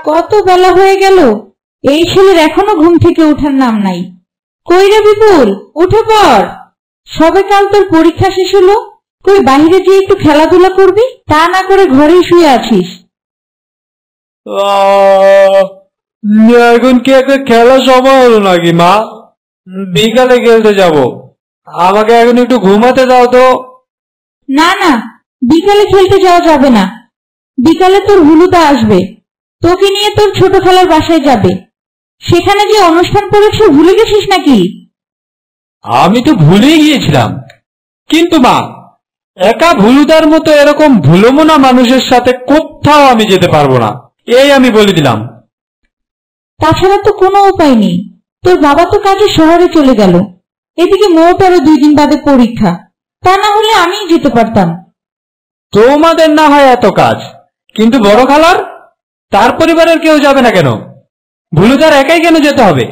কত বেলা হয়ে গেল, এই ছেলের এখনো ঘুম থেকে ওঠার নাম নাই। কই রে বিপুল, উঠে পড়। সবে কাল তোর পরীক্ষা শেষ হলো, কই বাহিরে গিয়ে একটু খেলাধুলা করবি, তা না করে ঘরেই শুয়ে আছিস। এখন কি একটা খেলার সময় হলো নাকি মা? বিকালে খেলতে যাব, আমাকে এখন একটু ঘুমাতে দাও তো। না না, বিকালে খেলতে যাওয়া যাবে না। বিকালে তোর হুলুদা আসবে, তোকে নিয়ে তোর ছোট খালার বাসায় যাবে। সেখানে যে অনুষ্ঠান পড়েছে ভুলে গেছিস নাকি? আমি তো ভুলেই গিয়েছিলাম, কিন্তু মা, একা ভুলুদার মতো এরকম ভুলমনা মানুষের সাথে কোথাও আমি যেতে পারবো না, এই আমি বলে দিলাম। তাছাড়া তো কোনো উপায় নেই, তোর বাবা তো কাজে শহরে চলে গেল, এদিকে মোটারও 2 দিন বাদে পরীক্ষা, তা না হলে আমিই যেতে পারতাম। তোমাদের না হয় এত কাজ, কিন্তু বড় খালার, তার পরিবারের কেউ যাবে না কেন? ভুলুদার একাই কেন যেতে হবে?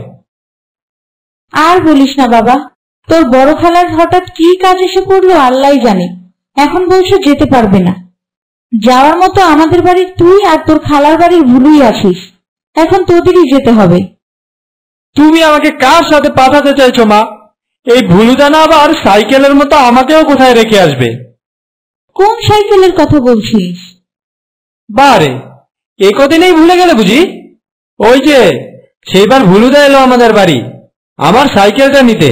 আর বলিস না বাবা, তোর বড় খালার হঠাৎ কি কাজ এসে পড়লো আল্লাহই জানে, এখন বলছে যেতে পারবে না। যাওয়ার মতো আমাদের বাড়ির তুই আর তোর খালার বাড়ির ভুলুই আছিস, এখন তোদেরই যেতে হবে। তুমি আমাকে কার সাথে পাঠাতে চাইছো মা? এই ভুলুদা না আবার সাইকেলের মতো আমাকেও কোথায় রেখে আসবে? কোন সাইকেলের কথা বলছিস? বারে, এ কদিনেই ভুলে গেলে বুঝি? ওই যে সেইবার ভুলুদা এলো আমাদের বাড়ি আমার সাইকেলটা নিতে।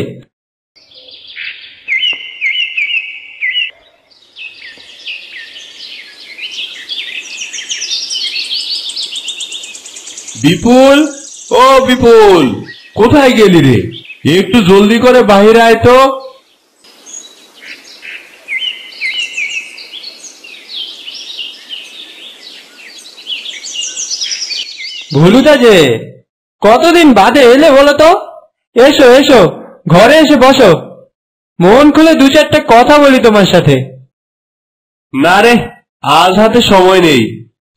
বিপুল, ও বিপুল, কোথায় গেলি রে? একটু জলদি করে বাহিরে আয় তো। ভুলুদা যে, কতদিন বাদে এলে বলো তো? এসো এসো, ঘরে এসে বসো, মন খুলে 2-4টা কথা বলি তোমার সাথে। না রে, আজ হাতে সময় নেই,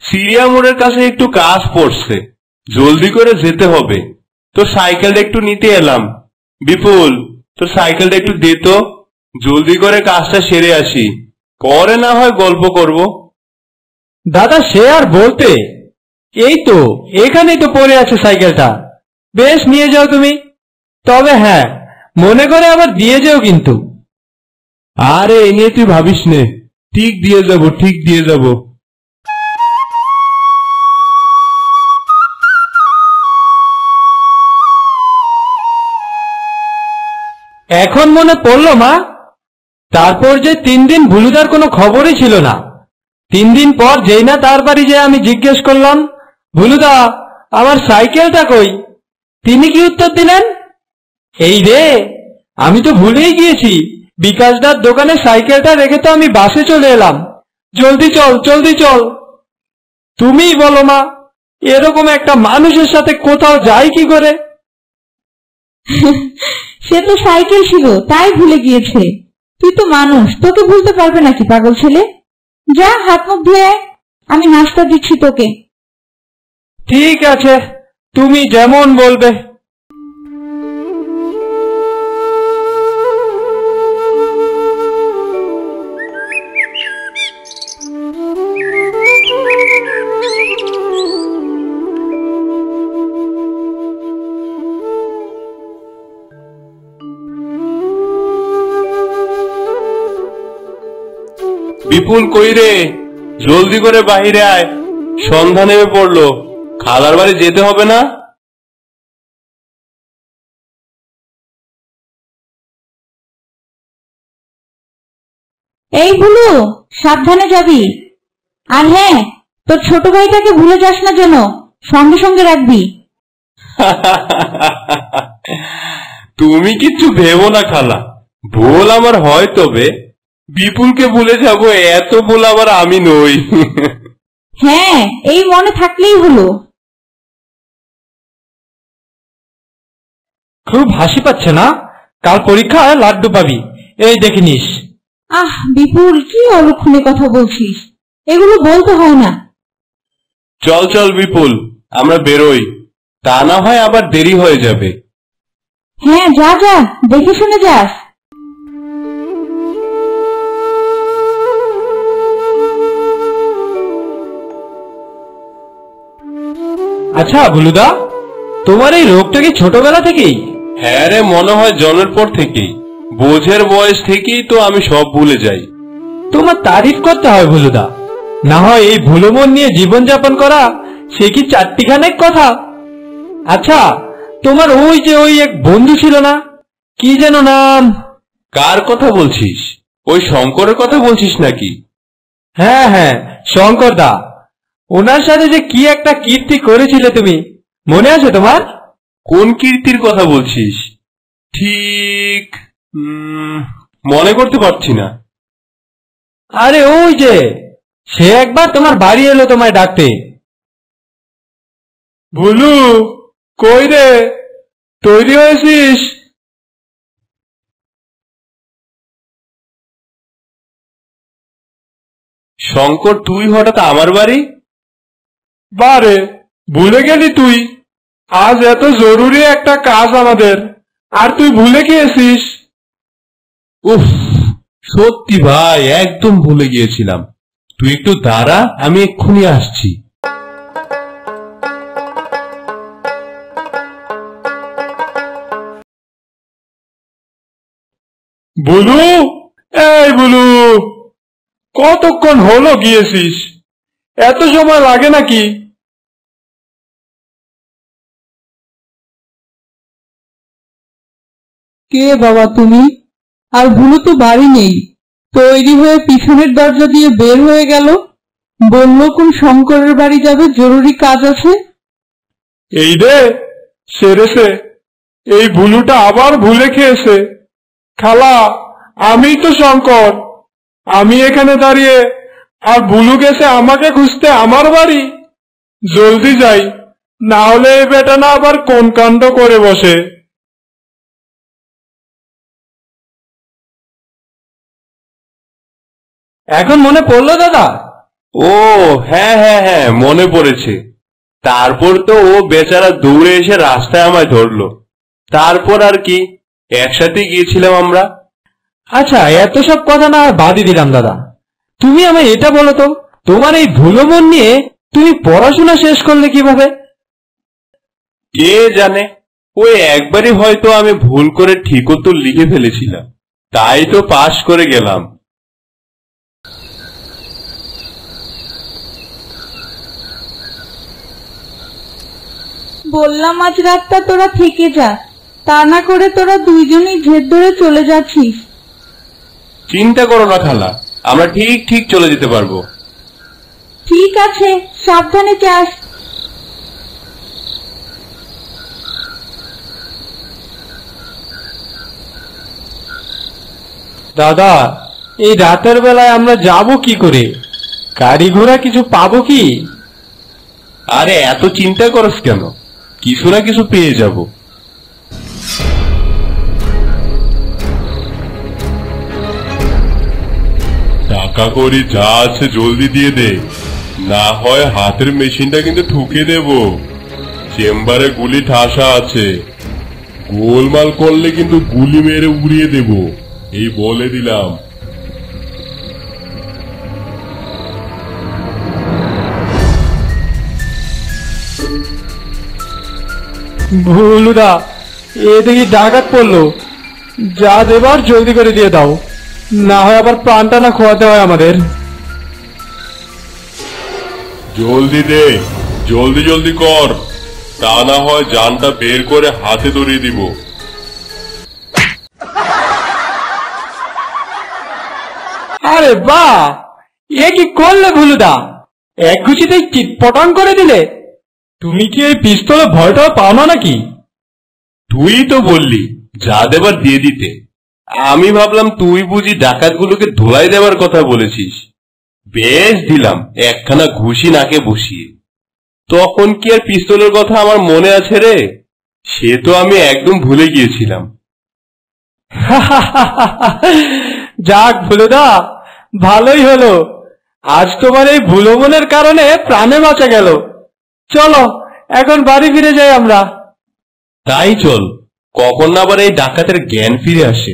সিরিয়া মোড়ের কাছে একটু কাজ পড়ছে, জলদি করে যেতে হবে। তোর সাইকেলটা একটু নিতে এলাম। বিপুল, তোর সাইকেলটা একটু দে তো, জলদি করে কাজটা সেরে আসি, পরে না হয় গল্প করব। দাদা সে আর বলতে, এই তো এখানেই তো পড়ে আছে সাইকেলটা, বেশ নিয়ে যাও তুমি। তবে হ্যাঁ, মনে করে আবার দিয়ে যেও কিন্তু। আরে এ নিয়ে তুই ভাবিস নে, ঠিক দিয়ে যাব, ঠিক দিয়ে যাব। এখন মনে পড়লো মা, তারপর যে 3 দিন ভুলুদার কোনো খবরই ছিল না। 3 দিন পর যেই না তার বাড়ি যে আমি জিজ্ঞেস করলাম, ভুলুদা আমার সাইকেলটা কই? তিনি কি উত্তর দিলেন? এই রে, আমি তো ভুলেই গিয়েছি, বিকাশদার দোকানে সাইকেলটা রেখে তো আমি বাসে চলে এলাম, জলদি চল জলদি চল। তুমিই বলো মা, এরকম একটা মানুষের সাথে কোথাও যাই কি করে? সে তো সাইকেল ছিল তাই ভুলে গিয়েছে, তুই তো মানুষ, তোকে ভুলতে পারবে নাকি পাগল ছেলে? যা হাত মুখ ধুয়ে আয়, আমি নাস্তা দিচ্ছি তোকে। ঠিক আছে, তুমি যেমন বলবে। বিপুল কই রে? জলদি করে বাহিরে আয়, সন্ধ্যা নেমে পড়লো, খালার বাড়ি যেতে হবে না? এই ভুলু, সাবধানে যাবি, আর হ্যাঁ, তোর ছোট ভাইটাকে ভুলে যাস না যেন, সঙ্গে সঙ্গে রাখবি। তুমি কিচ্ছু ভেবো না খালা, ভুল আমার হয়, তবে বিপুলকে ভুলে যাবো এত ভুল আবার আমি নই। হ্যাঁ, এই মনে থাকলেই হলো। খুব হাসি পাচ্ছে না? কাল পরীক্ষায় লাড্ডু পাবি, এই দেখে নিস। আহ বিপুল, কি অলক্ষণে কথা বলছিস, এগুলো বলতে হয় না। চল চল বিপুল, আমরা বেরোই, তা না হয় আবার দেরি হয়ে যাবে। হ্যাঁ যা যা, দেখে শুনে যাস। আচ্ছা বুলুদা, তোমার এই রোগটা কি ছোটবেলা থেকেই? হ্যাঁ রে, মনে হয় জন্মের পর থেকেই। বোঝের বয়স থেকেই তো আমি সব ভুলে যাই। তোমার তারিফ করতে হয় বুলুদা, না হয় এই ভুলো মন নিয়ে জীবনযাপন করা সে কি চারটিখানেক কথা। আচ্ছা, তোমার ওই এক বন্ধু ছিল না, কি যেন নাম? কার কথা বলছিস? ওই শঙ্করের কথা বলছিস নাকি? হ্যাঁ হ্যাঁ, শঙ্কর দা। ওনার সাথে যে কি একটা কীর্তি করেছিলে তুমি, মনে আছে তোমার? কোন কীর্তির কথা বলছিস? ঠিক মনে করতে পারছি না। আরে ওই যে, সে একবার তোমার বাড়ি এলো তোমায় ডাকতে। ভুলু, কই রে, তৈরি হয়েছিস? শঙ্কর, তুই হঠাৎ আমার বাড়ি? বারে, ভুলে গেলি তুই? আজ এত জরুরি একটা কাজ আমাদের, আর তুই ভুলে গিয়েছিস? উফ, সত্যি ভাই, একদম ভুলে গিয়েছিলাম। তুই একটু দাঁড়া, আমি এক্ষুনি আসছি। বুলু, এই বুলু, কতক্ষণ হলো গিয়েছিস? এত সময় লাগে নাকি? কে বাবা তুমি? আর ভুলু তো বাড়ি নেই, তৈরি হয়ে পিছনের দরজা দিয়ে বের হয়ে গেল। বলল কোন শঙ্করের বাড়ি যাবে, জরুরি কাজ আছে। এই রে, সেরেছে, এই ভুলুটা আবার ভুলে খেয়েছে। খালা, আমি তো শঙ্কর, আমি এখানে দাঁড়িয়ে, আর ভুলু গেছে আমাকে খুঁজতে আমার বাড়ি। জলদি যাই, না হলে এই বেটা না আবার কোন কাণ্ড করে বসে। এখন মনে পড়লো দাদা? ও হ্যাঁ হ্যাঁ হ্যাঁ, মনে পড়েছে। তারপর তো ও বেচারা দৌড়ে এসে রাস্তায় আমায় ধরলো। তারপর আর কি, একসাথে গিয়েছিলাম আমরা। আচ্ছা, এত সব কথা না বাদই দিলাম দাদা। তুমি আমায় এটা বলো তো, তোমার এই ভুলো মন নিয়ে তুমি পড়াশোনা শেষ করলে কিভাবে? কে জানে, ওই একবারই হয়তো আমি ভুল করে ঠিক উত্তর লিখে ফেলেছিলাম, তাই তো পাশ করে গেলাম। বললাম আজ রাতটা তোরা থেকে যা, তা না করে তোরা দুইজনই ঘের ধরে চলে যাচ্ছিস। চিন্তা করো না খালা, আমরা ঠিক ঠিক চলে যেতে পারবো। ঠিক আছে, সাবধানে যাস। দাদা, এই রাতের বেলায় আমরা যাব কি করে? গাড়ি ঘোড়া কিছু পাবো কি? আরে এত চিন্তা করস কেন, কিছু না কিছু পেয়ে যাব। টাকা করি যা আছে জলদি দিয়ে দে, না হয় হাতের মেশিনটা কিন্তু ঠুকে দেব। চেম্বারে গুলি ঠাসা আছে, গোলমাল করলে কিন্তু গুলি মেরে উড়িয়ে দেব, এই বলে দিলাম। ভুলুদা, এ দেখি ডাকাত পড়লো। যা দেবার জলদি করে দিয়ে দাও, না হয় আবার প্রাণটা না খোয়াতে হয় আমাদের। জলদি দে, জলদি জলদি কর, তা না হয় জানটা বের করে হাতে ধরিয়ে দিব। আরে বাহ, এ কি করলে ভুলুদা? এক ঘুষিতেই চিটপটাং করে দিলে। তুমি কি এই পিস্তলে ভয়টাও পাও না নাকি? তুই তো বললি যা দেবার দিয়ে দিতে, আমি ভাবলাম তুই বুঝি ডাকাতগুলোকে ধোলাই দেবার কথা বলেছিস। বেশ দিলাম একখানা ঘুষি নাকে বসিয়ে। তখন কি আর পিস্তলের কথা আমার মনে আছে রে? সে তো আমি একদম ভুলে গিয়েছিলাম। যাক ভুলুদা, ভালোই হলো, আজ তোমার এই ভুলো মনের কারণে প্রাণে বাঁচা গেল। চলো এখন বাড়ি ফিরে যাই আমরা। তাই চল, কখন আবার এই ডাকাতের জ্ঞান ফিরে আসে।